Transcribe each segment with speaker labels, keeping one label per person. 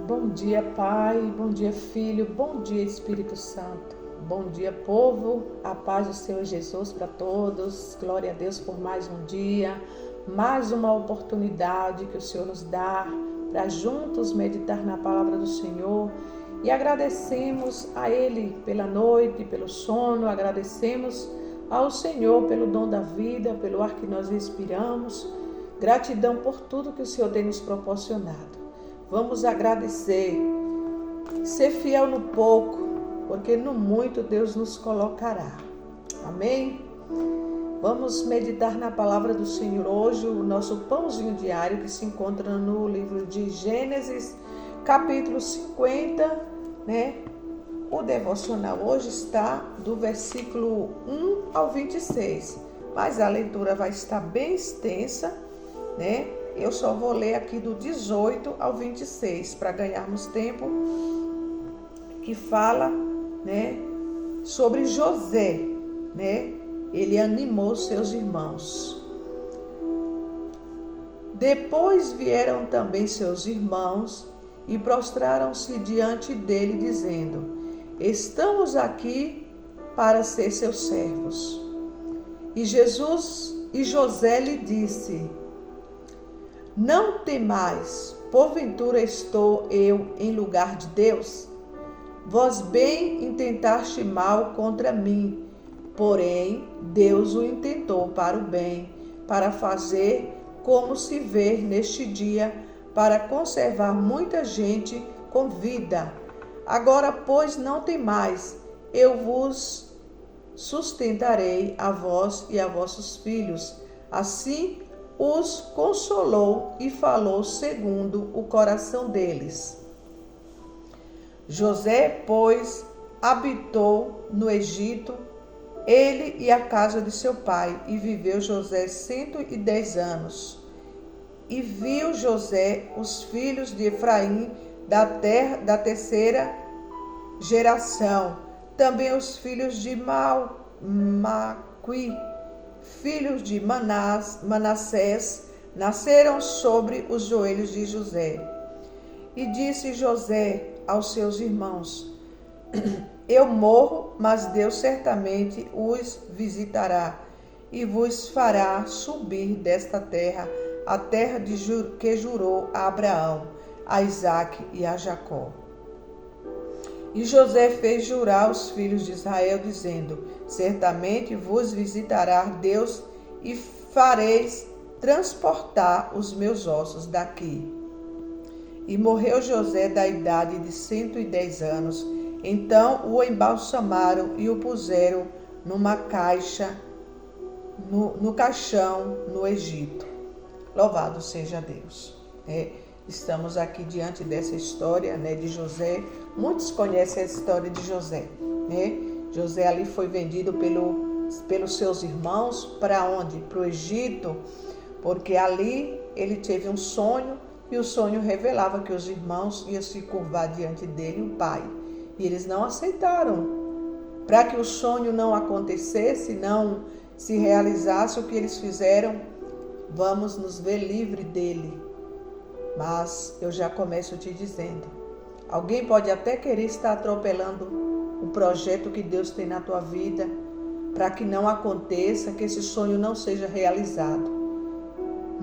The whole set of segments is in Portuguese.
Speaker 1: Bom dia, Pai, bom dia, Filho, bom dia, Espírito Santo. Bom dia, povo, a paz do Senhor Jesus para todos. Glória a Deus por mais um dia, mais uma oportunidade que o Senhor nos dá para juntos meditar na palavra do Senhor. E agradecemos a Ele pela noite, pelo sono, agradecemos ao Senhor pelo dom da vida, pelo ar que nós respiramos. Gratidão por tudo que o Senhor tem nos proporcionado. Vamos agradecer, ser fiel no pouco, porque no muito Deus nos colocará. Amém? Vamos meditar na palavra do Senhor hoje, o nosso pãozinho diário que se encontra no livro de Gênesis, capítulo 50, né? O devocional hoje está do versículo 1 ao 26, mas a leitura vai estar bem extensa, né? Eu só vou ler aqui do 18 ao 26 para ganharmos tempo, que fala, né, sobre José, né? Ele animou seus irmãos. Depois vieram também seus irmãos e prostraram-se diante dele, dizendo: Estamos aqui para ser seus servos. E José lhe disse: Não temais, porventura estou eu em lugar de Deus? Vós bem intentaste mal contra mim, porém Deus o intentou para o bem, para fazer como se vê neste dia, para conservar muita gente com vida. Agora, pois, não temais, eu vos sustentarei a vós e a vossos filhos. Assim os consolou e falou segundo o coração deles. José, pois, habitou no Egito, ele e a casa de seu pai, e viveu José 110 anos. E viu José os filhos de Efraim da terceira geração, também os filhos de Maqui, filhos de Manassés, nasceram sobre os joelhos de José. E disse José aos seus irmãos: Eu morro, mas Deus certamente os visitará e vos fará subir desta terra, a terra que jurou a Abraão, a Isaque e a Jacó. E José fez jurar os filhos de Israel, dizendo: Certamente vos visitará Deus e fareis transportar os meus ossos daqui. E morreu José da idade de 110 anos. Então o embalsamaram e o puseram numa caixa, no caixão, no Egito. Louvado seja Deus. Estamos aqui diante dessa história, né, de José. Muitos conhecem a história de José, né? José ali foi vendido pelos seus irmãos para onde? Para o Egito, porque ali ele teve um sonho e o sonho revelava que os irmãos iam se curvar diante dele, o pai. E eles não aceitaram. Para que o sonho não acontecesse, não se realizasse, o que eles fizeram? Vamos nos ver livre dele. Mas eu já começo te dizendo, alguém pode até querer estar atropelando o projeto que Deus tem na tua vida, para que não aconteça, que esse sonho não seja realizado.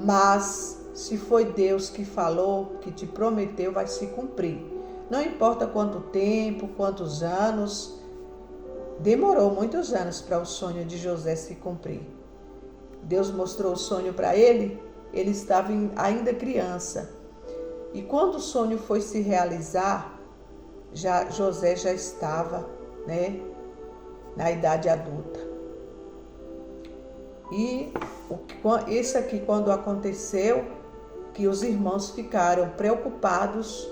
Speaker 1: Mas se foi Deus que falou, que te prometeu, vai se cumprir. Não importa quanto tempo, quantos anos, demorou muitos anos para o sonho de José se cumprir. Deus mostrou o sonho para ele, ele estava ainda criança. E quando o sonho foi se realizar, José já estava, né, na idade adulta. E isso aqui, quando aconteceu, que os irmãos ficaram preocupados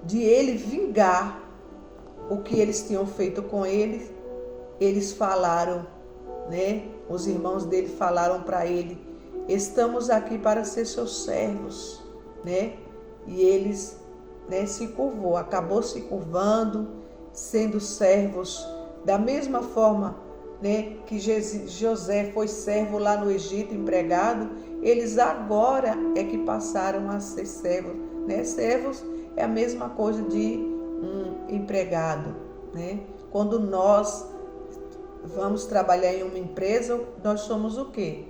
Speaker 1: de ele vingar o que eles tinham feito com ele, eles falaram, né? Os irmãos dele falaram para ele: Estamos aqui para ser seus servos, né? E eles, né, se curvou, acabou se curvando, sendo servos da mesma forma, né, que José foi servo lá no Egito, empregado. Eles agora é que passaram a ser servos, né? Servos É a mesma coisa de um empregado, né? Quando nós vamos trabalhar em uma empresa, nós somos o quê?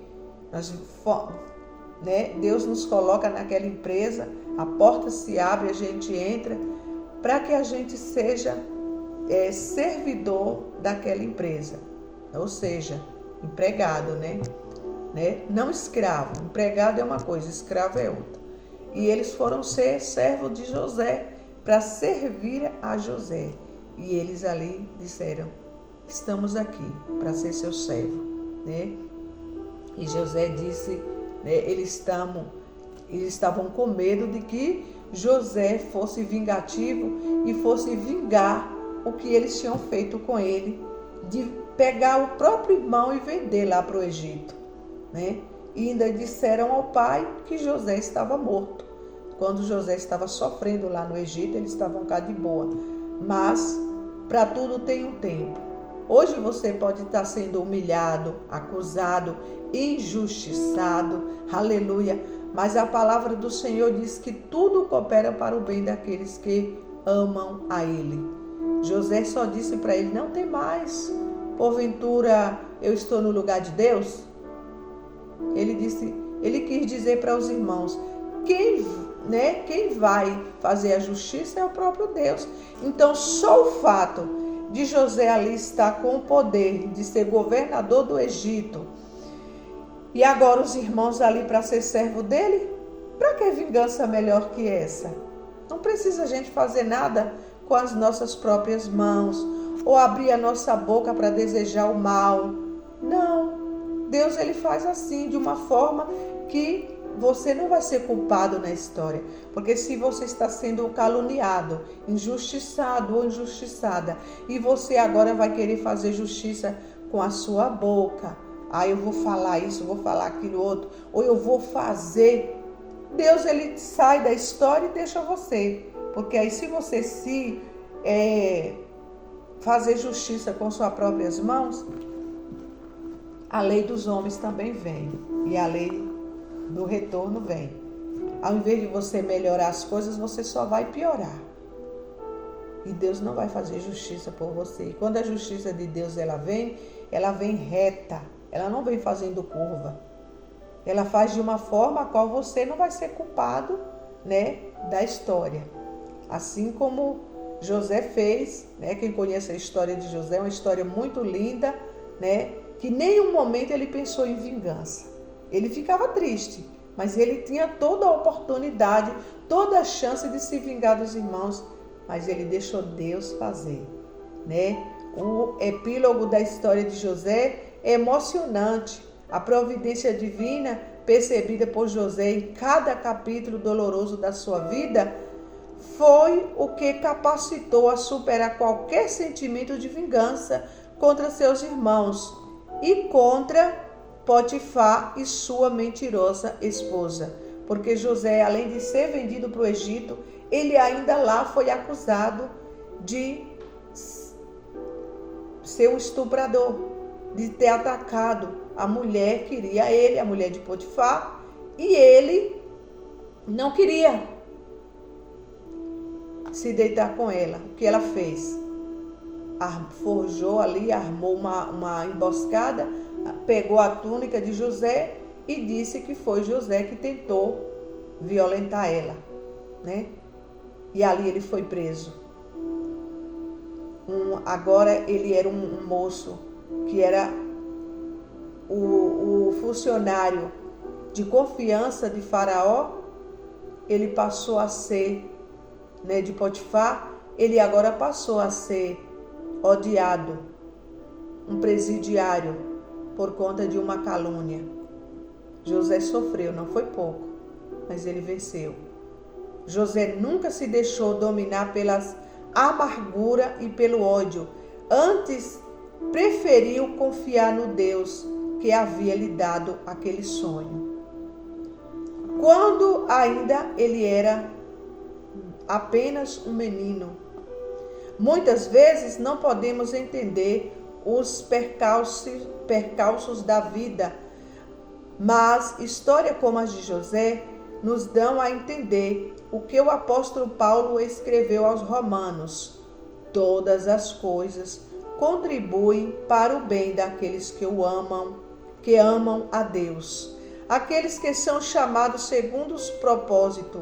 Speaker 1: Deus nos coloca naquela empresa, a porta se abre, a gente entra, para que a gente seja servidor daquela empresa, ou seja, empregado, né? Não escravo. Empregado é uma coisa, escravo é outra. E eles foram ser servos de José para servir a José. E eles ali disseram: estamos aqui para ser seu servo, né? E José disse, eles estavam com medo de que José fosse vingativo e fosse vingar o que eles tinham feito com ele, de pegar o próprio irmão e vender lá para o Egito, né? E ainda disseram ao pai que José estava morto. Quando José estava sofrendo lá no Egito, eles estavam cá de boa. Mas para tudo tem um tempo. Hoje você pode estar sendo humilhado, acusado, injustiçado, aleluia. Mas a palavra do Senhor diz que tudo coopera para o bem daqueles que amam a Ele. José só disse para ele: não tem mais. Porventura eu estou no lugar de Deus? Ele quis dizer para os irmãos: quem vai fazer a justiça é o próprio Deus. Então só o fato de José ali estar com o poder de ser governador do Egito, e agora os irmãos ali para ser servo dele, para que vingança melhor que essa? Não precisa a gente fazer nada com as nossas próprias mãos, ou abrir a nossa boca para desejar o mal. Não, Deus ele faz assim, de uma forma que você não vai ser culpado na história. Porque se você está sendo caluniado, injustiçado ou injustiçada, e você agora vai querer fazer justiça com a sua boca, eu vou falar isso, vou falar aquilo outro, ou eu vou fazer, Deus ele sai da história e deixa você. Porque aí se você fazer justiça com suas próprias mãos, a lei dos homens também vem. E a lei do retorno vem. Ao invés de você melhorar as coisas, você só vai piorar. E Deus não vai fazer justiça por você. E quando a justiça de Deus ela vem reta. Ela não vem fazendo curva. Ela faz de uma forma a qual você não vai ser culpado, né, da história. Assim como José fez, né? Quem conhece a história de José, é uma história muito linda, né? Que em nenhum momento ele pensou em vingança. Ele ficava triste, mas ele tinha toda a oportunidade, toda a chance de se vingar dos irmãos, mas ele deixou Deus fazer, né? O epílogo da história de José é emocionante. A providência divina percebida por José em cada capítulo doloroso da sua vida foi o que capacitou a superar qualquer sentimento de vingança contra seus irmãos e contra Potifar e sua mentirosa esposa. Porque José, além de ser vendido para o Egito, ele ainda lá foi acusado de ser um estuprador, de ter atacado a mulher, queria ele, a mulher de Potifar, e ele não queria se deitar com ela. O que ela fez? Forjou ali, armou uma emboscada, pegou a túnica de José e disse que foi José que tentou violentar ela, né? E ali ele foi preso. Agora ele era um moço que era o funcionário de confiança de Faraó. Ele passou a ser, né, de Potifar, ele agora passou a ser odiado, um presidiário, por conta de uma calúnia. José sofreu, não foi pouco, mas ele venceu. José nunca se deixou dominar pela amargura e pelo ódio. Antes, preferiu confiar no Deus que havia lhe dado aquele sonho. Quando ainda ele era apenas um menino. Muitas vezes não podemos entender os percalços da vida, mas histórias como as de José nos dão a entender o que o apóstolo Paulo escreveu aos Romanos: todas as coisas contribuem para o bem daqueles que amam a Deus, aqueles que são chamados segundo os propósitos.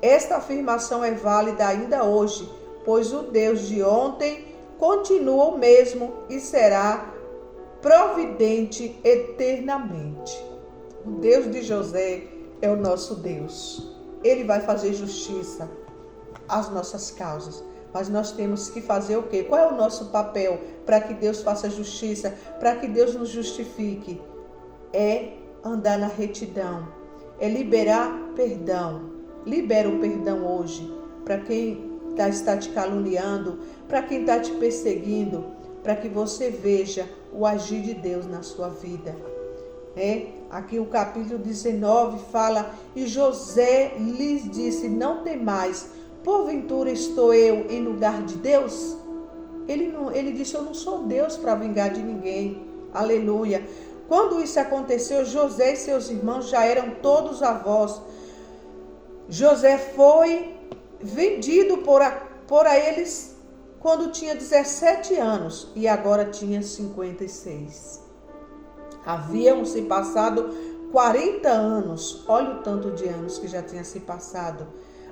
Speaker 1: Esta afirmação é válida ainda hoje, pois o Deus de ontem continua o mesmo e será providente eternamente. O Deus de José é o nosso Deus. Ele vai fazer justiça às nossas causas. Mas nós temos que fazer o quê? Qual é o nosso papel para que Deus faça justiça, para que Deus nos justifique? É andar na retidão, é liberar perdão. Libera o perdão hoje para quem está te caluniando, para quem está te perseguindo, para que você veja o agir de Deus na sua vida. Aqui o capítulo 19 fala: e José lhes disse: não temais, porventura estou eu em lugar de Deus? Ele disse: eu não sou Deus para vingar de ninguém. Aleluia. Quando isso aconteceu, José e seus irmãos já eram todos avós. José foi vendido por eles quando tinha 17 anos e agora tinha 56. Haviam se passado 40 anos, olha o tanto de anos que já tinha se passado.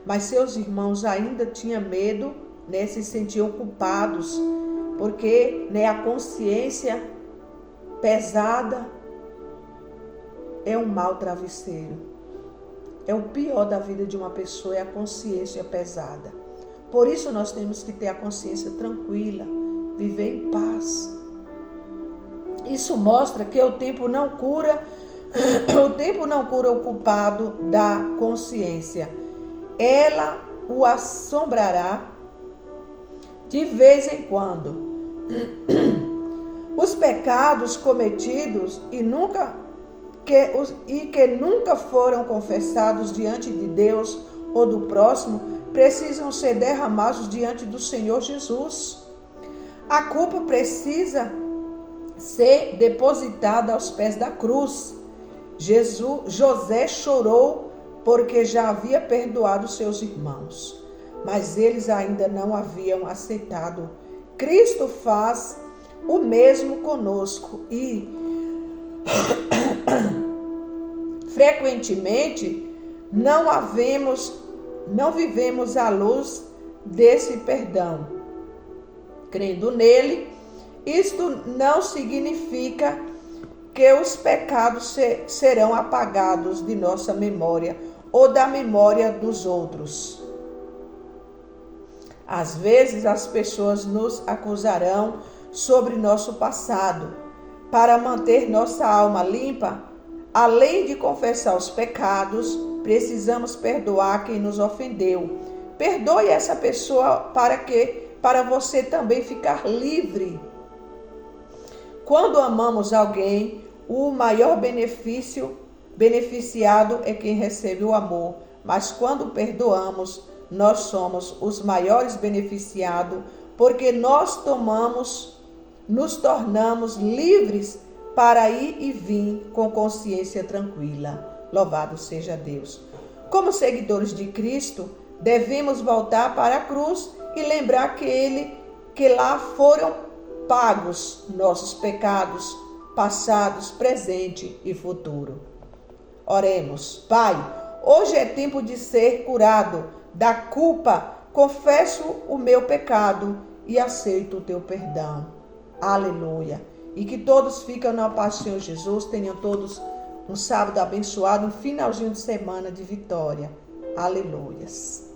Speaker 1: Mas seus irmãos ainda tinham medo, se sentiam culpados, porque a consciência pesada é um mau travesseiro. É o pior da vida de uma pessoa, é a consciência pesada. Por isso nós temos que ter a consciência tranquila, viver em paz. Isso mostra que o tempo não cura o culpado da consciência. Ela o assombrará de vez em quando. Os pecados cometidos que nunca foram confessados diante de Deus ou do próximo precisam ser derramados diante do Senhor Jesus. A culpa precisa ser depositada aos pés da cruz. José chorou porque já havia perdoado seus irmãos, mas eles ainda não haviam aceitado. Cristo faz o mesmo conosco e frequentemente não vivemos à luz desse perdão. Crendo nele, isto não significa que os pecados serão apagados de nossa memória ou da memória dos outros. Às vezes as pessoas nos acusarão sobre nosso passado. Para manter nossa alma limpa, além de confessar os pecados, precisamos perdoar quem nos ofendeu. Perdoe essa pessoa para você também ficar livre. Quando amamos alguém, o maior beneficiado é quem recebe o amor. Mas quando perdoamos, nós somos os maiores beneficiados, porque nos tornamos livres para ir e vir com consciência tranquila. Louvado seja Deus. Como seguidores de Cristo, devemos voltar para a cruz e lembrar que lá foram pagos nossos pecados passados, presente e futuro. Oremos. Pai, hoje é tempo de ser curado da culpa. Confesso o meu pecado e aceito o teu perdão. Aleluia. E que todos fiquem na paz do Senhor Jesus, tenham todos um sábado abençoado, um finalzinho de semana de vitória. Aleluias.